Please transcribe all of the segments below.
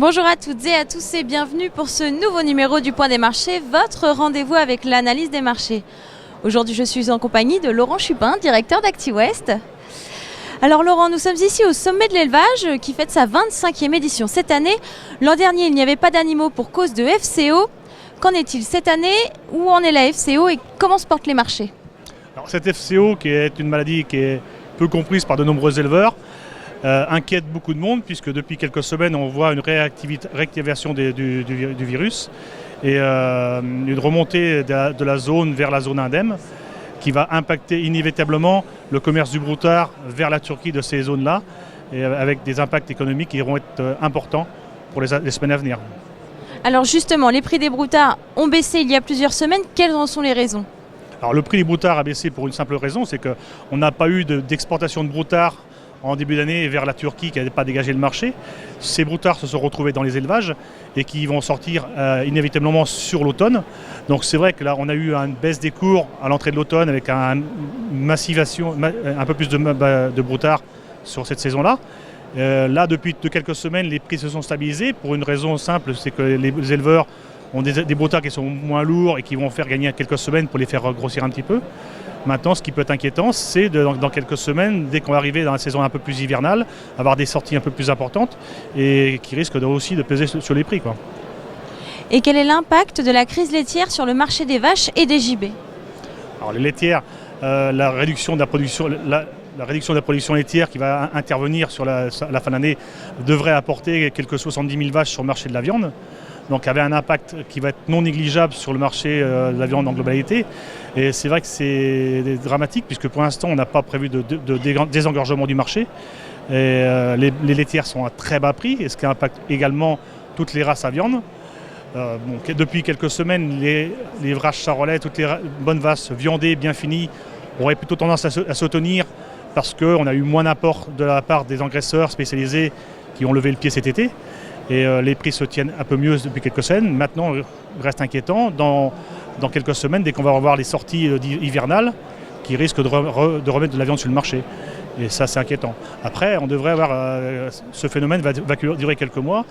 Bonjour à toutes et à tous et bienvenue pour ce nouveau numéro du Point des marchés, votre rendez-vous avec l'analyse des marchés. Aujourd'hui, je suis en compagnie de Laurent Chupin, directeur d'ActiWest. Alors Laurent, nous sommes ici au sommet de l'élevage qui fête sa 25e édition cette année. L'an dernier, il n'y avait pas d'animaux pour cause de FCO. Qu'en est-il cette année? Où en est la FCO et comment se portent les marchés? Alors, cette FCO, qui est une maladie qui est peu comprise par de nombreux éleveurs, inquiète beaucoup de monde puisque depuis quelques semaines on voit une réactivation du virus et une remontée de la zone vers la zone indemne qui va impacter inévitablement le commerce du broutard vers la Turquie de ces zones-là et avec des impacts économiques qui vont être importants pour les semaines à venir. Alors justement, les prix des broutards ont baissé il y a plusieurs semaines. Quelles en sont les raisons? Alors le prix des broutards a baissé pour une simple raison, c'est qu'on n'a pas eu d'exportation de broutards en début d'année vers la Turquie qui n'avait pas dégagé le marché. Ces broutards se sont retrouvés dans les élevages et qui vont sortir inévitablement sur l'automne. Donc c'est vrai que là on a eu une baisse des cours à l'entrée de l'automne avec une massivation, un peu plus de broutards sur cette saison-là. Là depuis quelques semaines les prix se sont stabilisés pour une raison simple, c'est que les éleveurs ont des broutards qui sont moins lourds et qui vont faire gagner quelques semaines pour les faire grossir un petit peu. Maintenant, ce qui peut être inquiétant, c'est dans quelques semaines, dès qu'on va arriver dans la saison un peu plus hivernale, avoir des sorties un peu plus importantes et qui risquent aussi de peser sur les prix, quoi. Et quel est l'impact de la crise laitière sur le marché des vaches et des gibets? Alors les laitières, la réduction de la production laitière qui va intervenir sur la fin d'année devrait apporter quelques 70 000 vaches sur le marché de la viande. Donc avait un impact qui va être non négligeable sur le marché de la viande en globalité. Et c'est vrai que c'est dramatique puisque pour l'instant on n'a pas prévu de désengorgement du marché. Et, les laitières sont à très bas prix, et ce qui impacte également toutes les races à viande. Depuis quelques semaines, les vaches charolais, toutes les bonnes vaches viandées, bien finies, auraient plutôt tendance à se tenir parce qu'on a eu moins d'apport de la part des engraisseurs spécialisés qui ont levé le pied cet été. Et les prix se tiennent un peu mieux depuis quelques semaines. Maintenant, il reste inquiétant dans quelques semaines, dès qu'on va revoir les sorties hivernales, qui risquent de remettre de la viande sur le marché. Et ça, c'est inquiétant. Après, on devrait avoir... ce phénomène va durer quelques mois.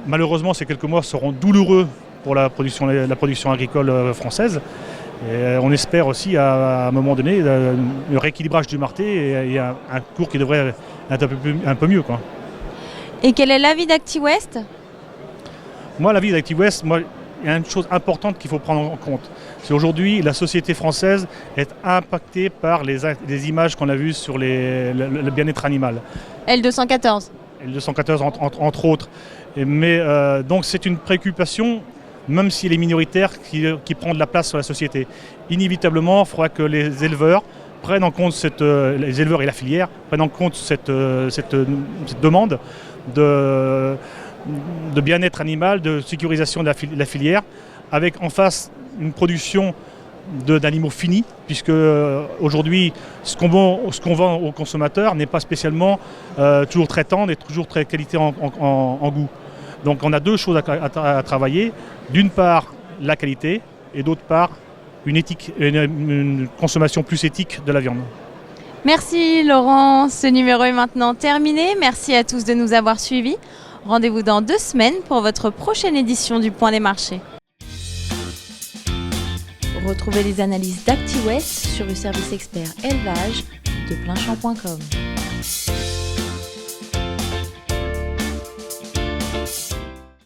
Malheureusement, ces quelques mois seront douloureux pour la production agricole française. Et on espère aussi, à un moment donné, un rééquilibrage du marché et un cours qui devrait être un peu mieux, quoi. Et quel est l'avis d'ActiWest? Moi, l'avis d'ActiWest, il y a une chose importante qu'il faut prendre en compte. C'est aujourd'hui, la société française est impactée par les images qu'on a vues sur le bien-être animal. L214. L214 entre autres. Mais donc c'est une préoccupation, même si elle est minoritaire, qui prend de la place sur la société. Inévitablement, il faudra que les éleveurs prennent en compte les éleveurs et la filière prennent en compte cette demande de bien-être animal, de sécurisation de la filière, avec en face une production d'animaux finis, puisque aujourd'hui ce qu'on vend aux consommateurs n'est pas spécialement toujours très tendre et toujours très qualité en goût. Donc on a deux choses à travailler. D'une part, la qualité, et d'autre part, une consommation plus éthique de la viande. Merci Laurent, ce numéro est maintenant terminé. Merci à tous de nous avoir suivis. Rendez-vous dans 2 semaines pour votre prochaine édition du Point des marchés. Retrouvez les analyses d'ActiWest sur le service expert élevage de Pleinchamp.com.